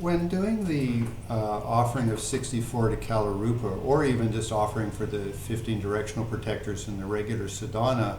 when doing the offering of 64 to Kalarupa, or even just offering for the 15 directional protectors in the regular sadhana,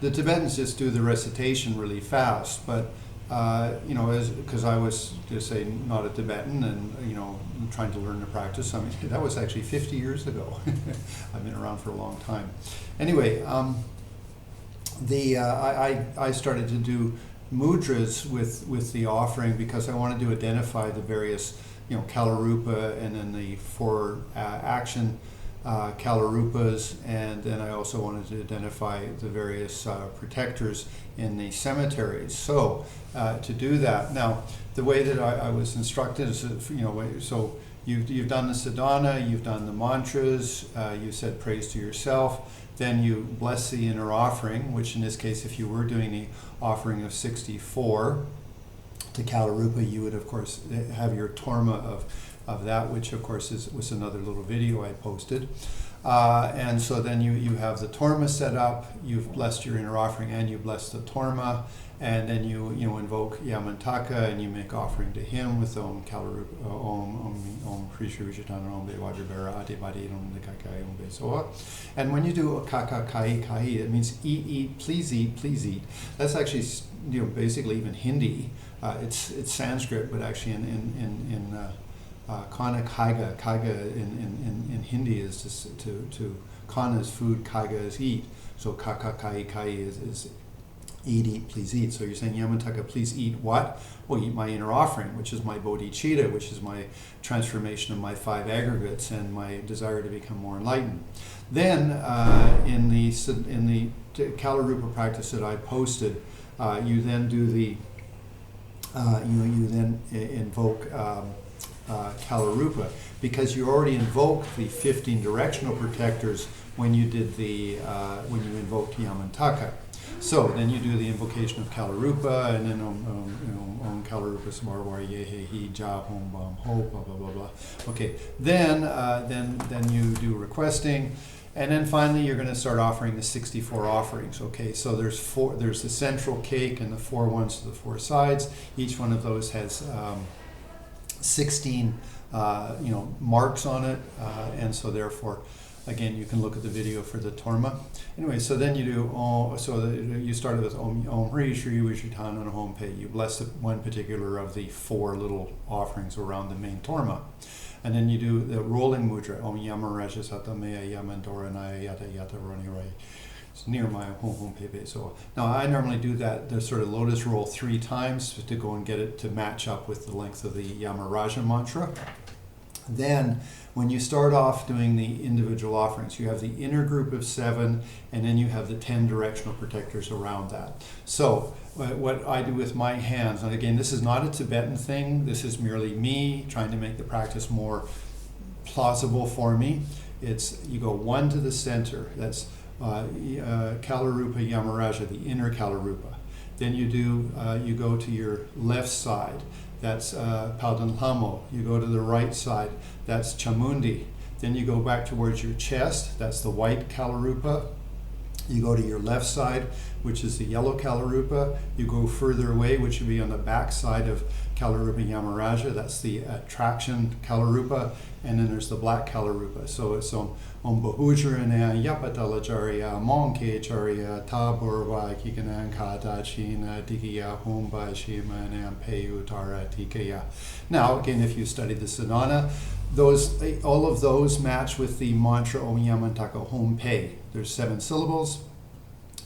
the Tibetans just do the recitation really fast. But because I was, just say, not a Tibetan and, trying to learn the practice, I mean, that was actually 50 years ago. I've been around for a long time. Anyway, I started to do mudras with the offering because I wanted to identify the various, Kalarupa, and then the four action Kalarupas, and then I also wanted to identify the various protectors in the cemeteries. So to do that, now the way that I was instructed is, so you've done the sadhana, you've done the mantras, you said praise to yourself, then you bless the inner offering, which in this case, if you were doing the offering of 64 to Kalarupa, you would of course have your Torma of that, which of course was another little video I posted. And so then you have the Torma set up, you've blessed your inner offering and you bless the Torma, and then you invoke Yamantaka and you make offering to him with Om Kalarupa, Om Shri Shri Vijitana, Om Devajabara, Adibadi, Om Nikakai, Om Besoa. And when you do Kaka Kai Kai, it means eat, please eat, please eat. That's actually, basically even Hindi. It's Sanskrit, but actually in Kana Kaiga. Kaiga in Hindi is to Kana is food, Kaiga is eat. So Kaka Kai Kai is eat, please eat. So you're saying, Yamantaka, please eat what? Well, eat my inner offering, which is my bodhicitta, which is my transformation of my 5 aggregates and my desire to become more enlightened. Then in the Kalarupa practice that I posted, you then do the you then invoke Kalarupa, because you already invoked the 15 directional protectors when you did the when you invoked Yamantaka. So then you do the invocation of Kalarupa, and then Om Kalarupa Samarwar Yehe He Ja Hom Bam Ho blah blah blah blah. Okay, then you do requesting, and then finally you're going to start offering the 64 offerings. Okay, so there's the central cake and the 4 ones to the 4 sides. Each one of those has 16 marks on it, and so therefore, again, you can look at the video for the Torma. Anyway, so then you do, you started with Om Hri Shri Vishitana and Om Pe. You bless one particular of the 4 little offerings around the main Torma. And then you do the rolling mudra, Om Yama Raja Sata Mea Yamandora Naya Yata Yata Rani Rai. It's near my home Pepe. So now I normally do that, the sort of lotus roll 3 times to go and get it to match up with the length of the Yamaraja mantra. Then when you start off doing the individual offerings, you have the inner group of 7, and then you have the 10 directional protectors around that. So what I do with my hands, and again, this is not a Tibetan thing, this is merely me trying to make the practice more plausible for me. It's, you go 1 to the center, that's Kalarupa Yamaraja, the inner Kalarupa. Then you go to your left side, that's Padanlamo. You go to the right side, that's Chamundi. Then you go back towards your chest, that's the white Kalarupa. You go to your left side, which is the yellow Kalarupa. You go further away, which would be on the back side of Kalarupa Yamaraja, that's the attraction Kalarupa. And then there's the black Kalarupa. So it's Om Bahujrana Yapatalajarya Monkecharya Taburva Kikanan Kata China Dikiya Humba Shimanam Peyutara Tikaya. Now, again, if you study the sadhana, all of those match with the mantra Om Yamantaka Hom Pe. There's 7 syllables.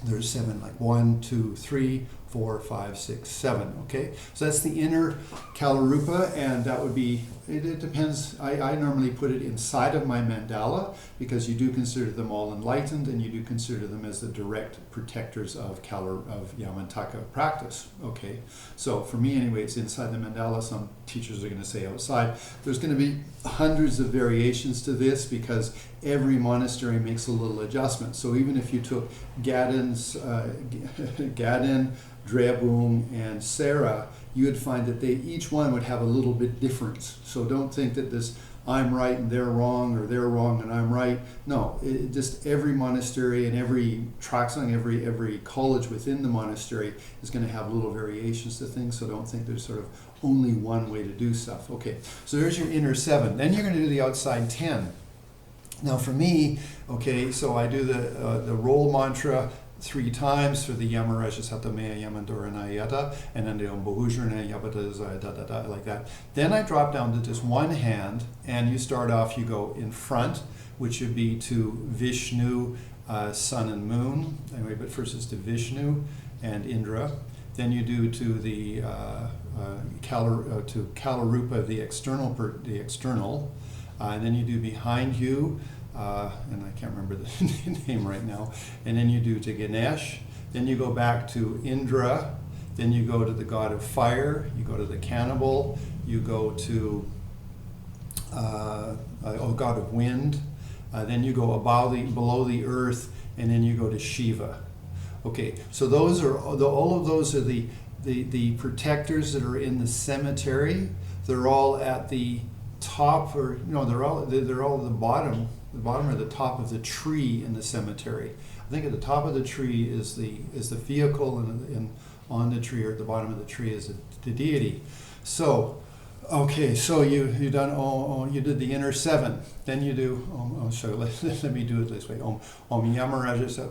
There's 7, like 1, 2, 3, 4, 5, 6, 7. Okay, so that's the inner Kalarupa, and that would be, it depends. I normally put it inside of my mandala because you do consider them all enlightened, and you do consider them as the direct protectors of Yamantaka practice. Okay, so for me anyway, it's inside the mandala. Some teachers are going to say outside. There's going to be hundreds of variations to this because every monastery makes a little adjustment. So even if you took Gadin, Drebung, and Sarah, you would find that each one would have a little bit difference. So don't think that this I'm right and they're wrong, or they're wrong and I'm right. No, just every monastery and every traksang, every college within the monastery is going to have little variations to things, so don't think there's sort of only one way to do stuff. Okay, so there's your inner 7. Then you're going to do the outside 10. Now for me, okay, so I do the roll mantra 3 times for the Yamaraja Satamaya Yamandora Yata, and then the Bohujurna Yabata like that. Then I drop down to just one hand, and you start off, you go in front, which would be to Vishnu, sun and moon. Anyway, but first it's to Vishnu and Indra. Then you do to the to Kalarupa, the external. And then you do behind you, and I can't remember the name right now, and then you do to Ganesh, then you go back to Indra, then you go to the god of fire, you go to the cannibal, you go to god of wind, then you go below the earth, and then you go to Shiva. Okay, so those are all of those are the protectors that are in the cemetery. They're all at the top, or no, they're all at the bottom or the top of the tree in the cemetery. I think at the top of the tree is the vehicle, and on the tree, or at the bottom of the tree, is the deity. So, okay, so you done you did the inner 7. Then you do let me do it this way. Om Yamaraja said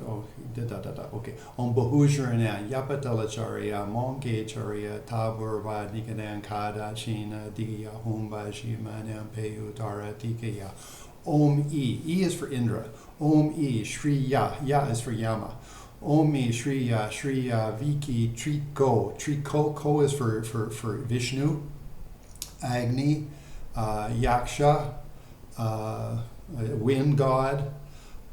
okay. Om Bahujurana Yapatalacharya Monkecharya Taburva Nikadan Kada China Diya Humba Shimanam Peyutara Tikaya. Om E is for Indra. Om E Shri Ya is for Yama. Om E Shri Ya Viki Triko. Ko is for Vishnu. Agni, Yaksha, wind god,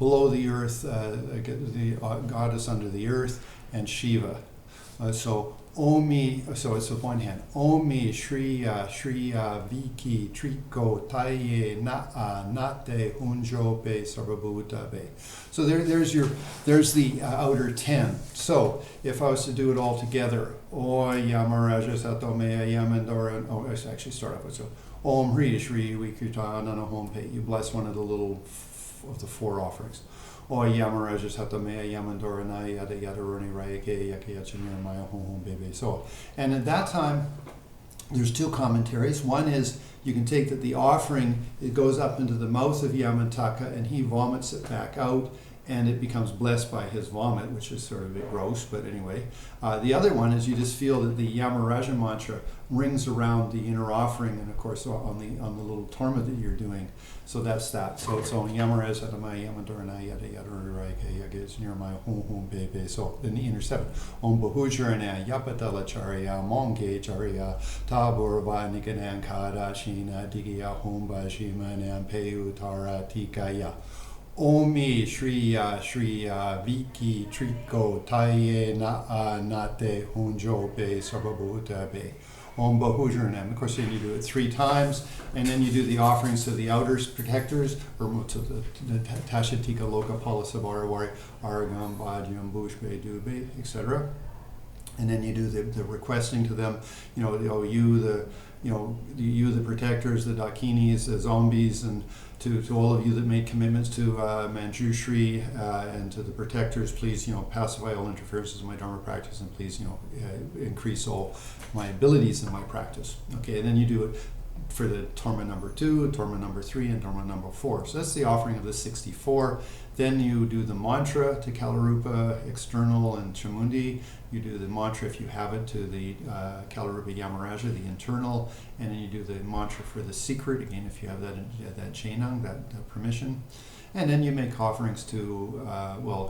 below the earth, the goddess under the earth, and Shiva. So it's with one hand. Omi Shriya Viki Triko Taye Nate Hunjo Be Sarvabhuta Be. So there's the outer 10. So if I was to do it all together, O Yamaraja Satomeya Yamandora, I actually start off with so Om Hri Shri Vikirta Nana Home Pe. You bless one of the little of the 4 offerings. O Yamaraja Satamaya Yamandora Yada Yada Runi Rayake Yakayachamira Maya Home Bebe. So, and at that time, there's 2 commentaries. One is you can take that the offering, it goes up into the mouth of Yamantaka, and he vomits it back out, and it becomes blessed by his vomit, which is sort of a bit gross, but anyway. The other one is you just feel that the Yamaraja mantra rings around the inner offering, and of course on the little Torma that you're doing. So that's that. So it's on Yamaraja Satamaya Yamandorana Yada Yada Rurayake Yaga, it's near my home bebe. So in the inner 7. Om Bahujurana Yapatalacharya Monge Charya Taburva Nikanan Kada Shina Digya Humba Shimanam Peyutara Tikaya. Omi Shriya Viki Triko Taye Nate Hunjo Be Sarvabhuta Be. Om Bahujurnam. Of course, then you do it 3 times, and then you do the offerings to the outer protectors, or to the Tashatika Loka Palasavarawari, Aragam, Bhadyam, Bushbe, Dube, etc. And then you do the requesting to them, you the protectors, the Dakinis, the zombies, and to all of you that made commitments to Manjushri and to the protectors, please, pacify all interferences in my Dharma practice, and please, increase all my abilities in my practice. Okay, and then you do it for the Torma number 2, Torma number 3, and Torma number 4. So that's the offering of the 64. Then you do the mantra to Kalarupa, external, and Chamundi. You do the mantra, if you have it, to the Kalarupa Yamaraja, the internal, and then you do the mantra for the secret, again, if you have that Chainang, that permission. And then you make offerings to,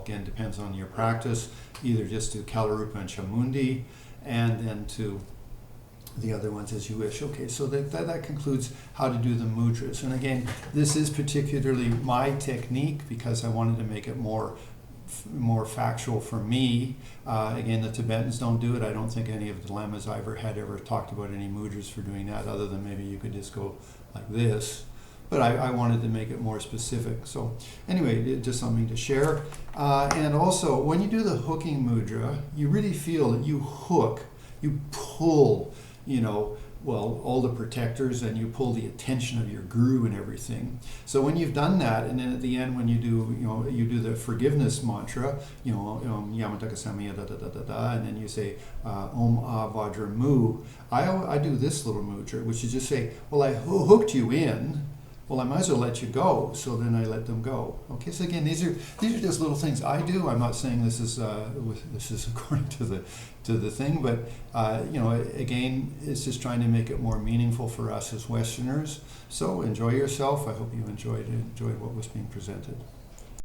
again, depends on your practice, either just to Kalarupa and Chamundi, and then to the other ones as you wish. Okay, so that concludes how to do the mudras. And again, this is particularly my technique because I wanted to make it more factual for me. Again, the Tibetans don't do it. I don't think any of the lamas I ever talked about any mudras for doing that, other than maybe you could just go like this. But I wanted to make it more specific. So anyway, just something to share. And also, when you do the hooking mudra, you really feel that you hook, you pull, well, all the protectors, and you pull the attention of your guru and everything. So when you've done that, and then at the end when you do the forgiveness mantra, Yamataka Samaya da da da da da, and then you say Om A Vajra Mu. I do this little mudra, which is just say, well, I hooked you in. Well, I might as well let you go. So then I let them go. Okay. So again, these are just little things I do. I'm not saying this is according to the thing, but again, it's just trying to make it more meaningful for us as Westerners. So enjoy yourself. I hope you enjoyed what was being presented.